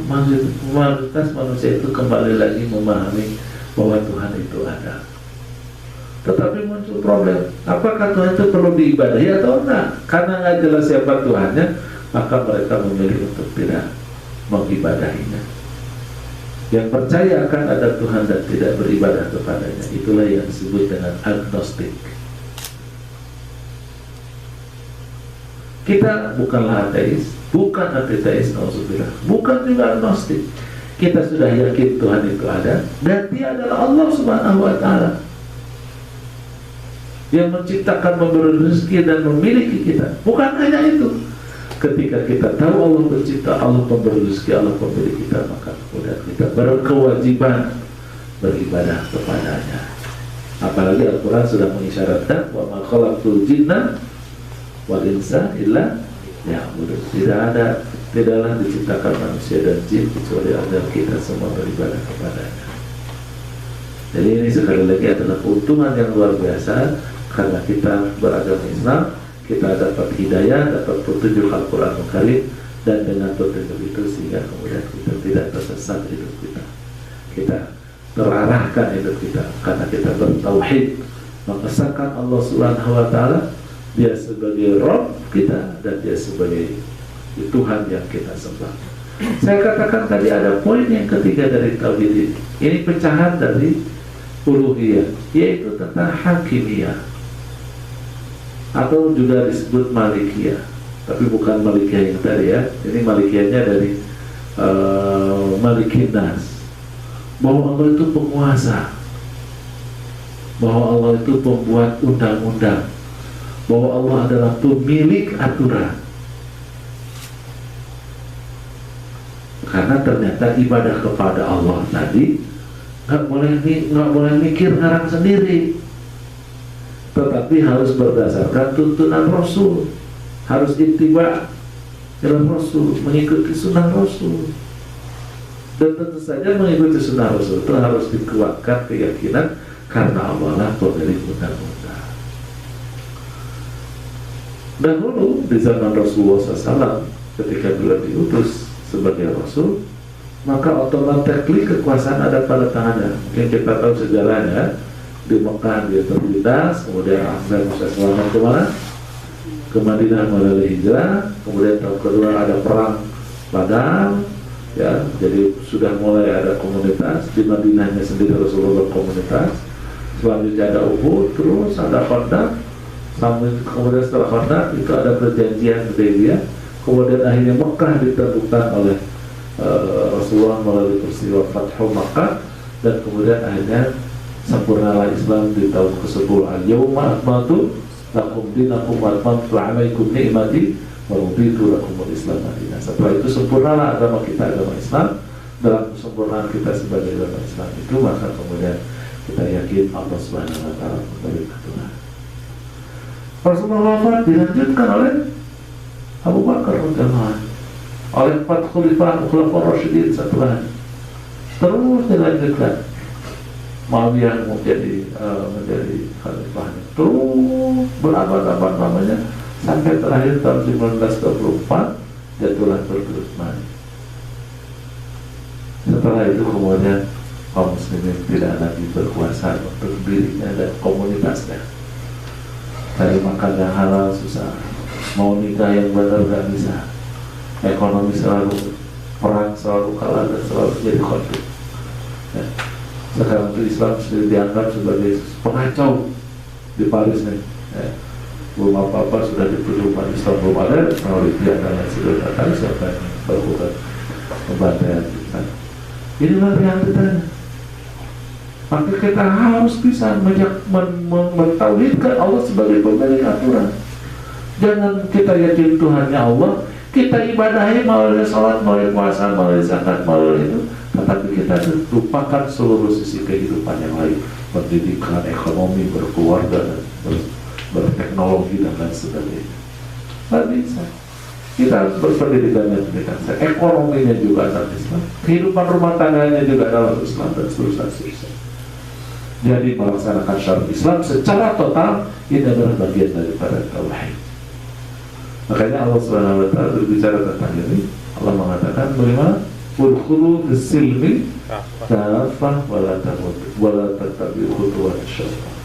mayoritas manusia itu kembali lagi memahami bahwa Tuhan itu ada. Tetapi muncul problem, apakah Tuhan itu perlu diibadahi atau enggak? Karena nggak jelas siapa Tuhannya, maka mereka memilih untuk tidak mengibadahinya. Yang percaya akan ada Tuhan dan tidak beribadah kepadanya, itulah yang disebut dengan agnostik. Kita bukanlah ateis, bukan antiteis, nauzubillah, bukan juga agnostik. Kita sudah yakin Tuhan itu ada dan Dia adalah Allah Subhanahu wa Ta'ala yang menciptakan, memberi rezeki dan memiliki kita. Bukan hanya itu. Ketika kita tahu Allah pencipta, Allah pemberi rezeki, Allah pemberi kita, maka kemudian kita berkewajiban beribadah kepadanya. Apalagi Al-Quran sudah mengisyaratkan, wa ma khalaqtul jinna wal insa illa liya'budun. Tidaklah diciptakan manusia dan jin kecuali agar kita semua beribadah kepadanya. Jadi ini sekali lagi adalah keuntungan yang luar biasa karena kita beragama Islam. Kita dapat hidayah, dapat petunjuk Al-Quran Al-Karim, dan dengan petunjuk itu sehingga kemudian kita tidak tersesat hidup kita. Kita terarahkan hidup kita karena kita bertauhid, mengesahkan Allah Subhanahu wa Ta'ala, Dia sebagai Rabb kita dan Dia sebagai Tuhan yang kita sembah. Saya katakan tadi ada poin yang ketiga dari tauhid ini. Ini pecahan dari uluhiyah, yaitu tentang hakimiyah, atau juga disebut malikiyah, tapi bukan malikiyah yang tadi ya. Ini malikiyahnya dari malikinas, bahwa Allah itu penguasa, bahwa Allah itu pembuat undang-undang, bahwa Allah adalah pemilik aturan. Karena ternyata ibadah kepada Allah tadi nggak boleh mikir ngarang sendiri, tetapi harus berdasarkan tuntunan Rasul, harus ittiba dalam Rasul, mengikuti sunnah Rasul. Dan tentu saja mengikuti sunnah Rasul itu harus dikuatkan keyakinan karena Allah lah pemilik undang-undang. Dahulu di zaman Rasulullah SAW, ketika beliau diutus sebagai Rasul, maka otomatis kekuasaan ada pada tangannya. Mungkin kita tahu sejarahnya. Di Mekah dia terlindas, kemudian Ahmad Musa selamat kemana? Ke Madinah melalui hijrah. Kemudian tahun kedua ada perang Badar, ya, jadi sudah mulai ada komunitas di Madinahnya sendiri. Rasulullah berkomunitas. Selanjutnya ada Uhud, terus ada Khandaq. Kemudian setelah Khandaq itu ada perjanjian Hudaybiyah. Kemudian akhirnya Mekah ditentukan oleh Rasulullah melalui peristiwa Fathu Makkah, dan kemudian akhirnya sempurnalah Islam di tahun ke-10. Al-yawma akmaltu lakum dinakum wa atmamtu 'alaikum ni'mati wa raditu lakumul Islam madinah. Setelah itu sempurnalah agama kita, agama Islam. Dalam kesempurnaan kita sebagai agama Islam itu, maka kemudian kita yakin Allah Subhanahu wa Ta'ala memberi ketuhanan. Rasulullah wafat dilanjutkan oleh Abu Bakar radhiyallahu anhu, oleh 4 khalifah Rasyidin setelahnya, terus dilanjutkan. Muawiyah menjadi khalifahnya, terus berabad-abad namanya, sampai terakhir tahun 1924 jatuhlah Turki Utsmani. Setelah itu kemudian kaum muslimin tidak lagi berkuasa untuk dirinya dan komunitasnya. Cari makan yang halal susah, mau nikah yang benar gak bisa, ekonomi selalu perang, selalu kalah dan selalu jadi konflik. Ya. Sekarang itu Islam sudah dianggap sebagai pengacau di Paris nih. Ya. Belum apa-apa sudah dituduh umat Islam belum ada, melalui pihak dan sudah datang siapa yang melakukan pembantaian kita. Inilah realitanya. Maka kita harus bisa mentauhidkan Allah sebagai pemilik aturan. Jangan kita yakin Tuhannya Allah, kita ibadahi melalui salat, melalui puasa, melalui zakat, melalui itu, tetapi kita lupakan seluruh sisi kehidupan yang lain, pendidikan, ekonomi, berkeluarga, dan berteknologi dan lain sebagainya. Tidak bisa. Kita harus berpendidikan dan pendidikan, ekonominya juga dalam Islam, kehidupan rumah tangganya juga dalam Islam, dan seterusnya. Jadi melaksanakan syariat Islam secara total ini adalah bagian daripada tauhid. Makanya Allah Subhanahu wa Ta'ala berbicara tentang ini. Allah mengatakan bagaimana? Udkhulu fis-silmi kafah wa la tattabi'u khutuwati syaitan.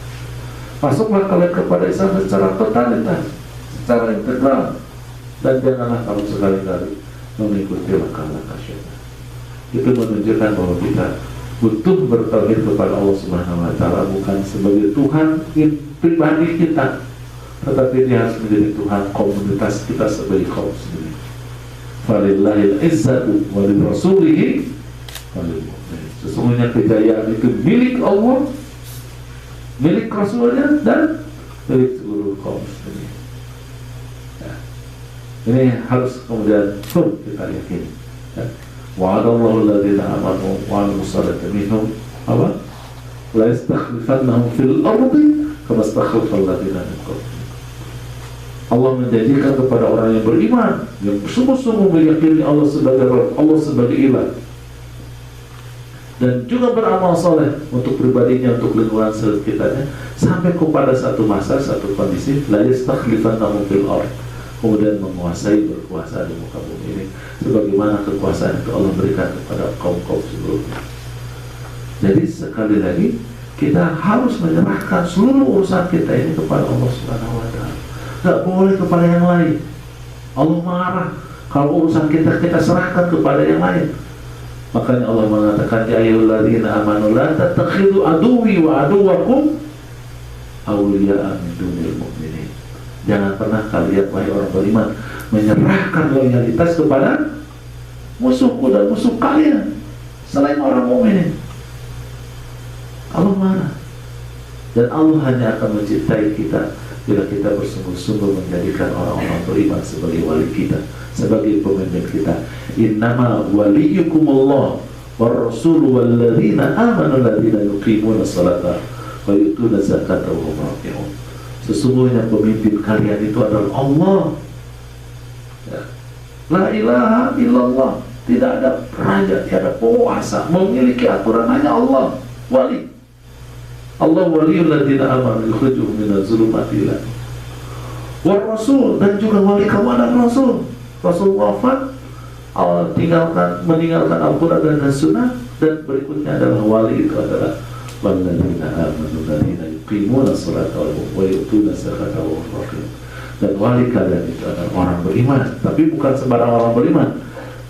Masuklah kalian kepada Islam secara totalitas, secara integral, dan janganlah kamu sekali-kali mengikuti langkah-langkah syaitan. Itu menunjukkan bahwa kita butuh bertauhid kepada Allah Subhanahu wa taala, bukan sebagai Tuhan pribadi kita, tetapi dia harus menjadi Tuhan komunitas kita sebagai kaum muslimin. Falillahil izzatu wa lirasulihi walil mu'minin. Sesungguhnya kejayaan itu milik Allah, milik Rasulnya, dan milik seluruh kaum muslimin. Ya. Ini harus kemudian kita yakini. Ya. Wa'adallahu alladhina amanu wa 'amilus salihati minhum apa? La yastakhlifannahum fil ardi kama istakhlafal ladzina min qablihim. Allah menjanjikan kepada orang yang beriman, yang bersungguh-sungguh meyakini Allah sebagai Rabb, Allah sebagai Ilah, dan juga beramal soleh untuk pribadinya, untuk lingkungan sekitarnya, sampai kepada satu masa, satu kondisi, la yastakhlifannahum fil ardh, kemudian menguasai, berkuasa di muka bumi ini, sebagaimana kekuasaan itu Allah berikan kepada kaum-kaum sebelumnya. Jadi sekali lagi kita harus menyerahkan seluruh urusan kita ini kepada Allah Subhanahu wa taala. Tidak boleh kepada yang lain. Allah marah kalau urusan kita serahkan kepada yang lain. Makanya Allah mengatakan, ya ayyuhalladzina amanu la tattakhidhu aduwwi wa aduwwakum awliya'a min dunil mu'minin. Jangan pernah kalian, wahai orang beriman, menyerahkan loyalitas kepada musuhku dan musuh kalian selain orang mukminin. Allah marah. Dan Allah hanya akan mencintai kita bila kita bersungguh-sungguh menjadikan orang-orang beriman sebagai wali kita, sebagai pemimpin kita. Innama waliyukumullah war rasul walladzina amanu alladzina yuqimuna sholata wa yu'tuna zakata wa hum raki'un. Sesungguhnya pemimpin kalian itu adalah Allah. Ya. La ilaha illallah. Tidak ada raja, tidak ada penguasa, memiliki aturan, hanya Allah wali. Allah waliyul ladzina amanu yukhrijuhum minadz zulumati ila war rasul, dan juga wali kamu adalah Rasul. Rasul wafat, Allah meninggalkan Al-Quran dan Sunnah, dan berikutnya adalah wali itu adalah walladzina amanu alladzina yuqimuna sholata wa yu'tuna zakata wa hum raki'un. Dan wali kalian itu adalah orang beriman, tapi bukan sembarang orang beriman,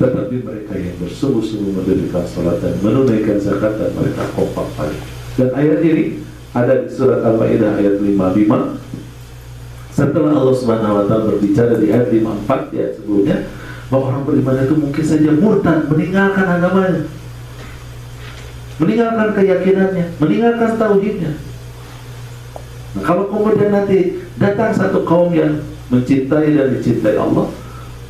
tetapi mereka yang bersungguh-sungguh mendirikan salat dan menunaikan zakat, dan mereka kompak pagi. Dan ayat ini ada di surat Al-Maidah ayat 55. Setelah Allah Subhanahu wa taala berbicara di ayat 54 di ayat sebelumnya, bahwa orang beriman itu mungkin saja murtad, meninggalkan agamanya, meninggalkan keyakinannya, meninggalkan tauhidnya. Nah, kalau kemudian nanti datang satu kaum yang mencintai dan dicintai Allah,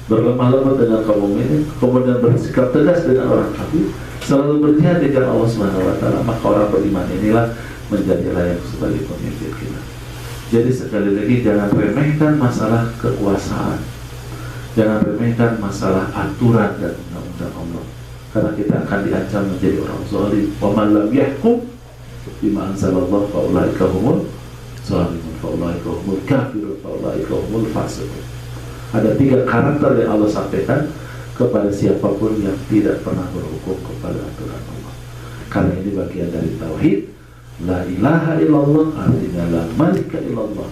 berlemah lembut dengan kaum ini, kemudian bersikap tegas dengan orang kafir, selalu berjihad di jalan Allah Subhanahu wa taala, maka orang beriman inilah menjadi layak sebagai pemimpin kita. Jadi sekali lagi, jangan remehkan masalah kekuasaan, jangan remehkan masalah aturan dan undang-undang Allah, karena kita akan diancam menjadi orang zalim. Wa man lam yahkum bima anzalallahu fa ulaika humul zalimun, fa ulaika humul kafirun, fa ulaika humul fasiqun. Ada 3 karakter yang Allah sampaikan kepada siapapun yang tidak pernah berhukum kepada aturan Allah. Karena ini bagian dari tauhid. La ilaha illallah artinya la malika illallah.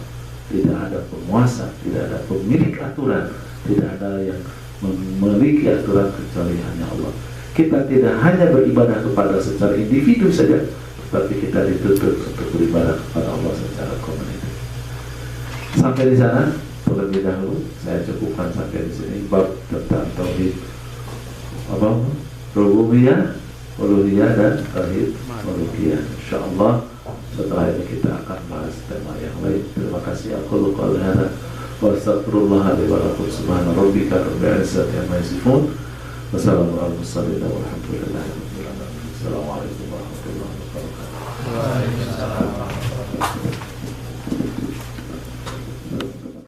Tidak ada penguasa, tidak ada pemilik aturan, tidak ada yang memiliki aturan kecuali hanya Allah. Kita tidak hanya beribadah kepada secara individu saja, tetapi kita dituntut untuk beribadah kepada Allah secara komunitas. Sampai di sana terlebih dahulu saya cukupkan sampai di sini bab tentang tauhid apa? Rububiyah, uluhiyah, dan tauhid uluhiyah. Insyaallah setelah ini kita akan bahas tema yang lain. Terima kasih. Aku qouli hadza wa astaghfirullah li wa lakum. Subhana rabbika rabbil izzati amma yasifun. Wassalamu ala mursalin walhamdulillahi rabbil alamin. Assalamualaikum warahmatullahi wabarakatuh.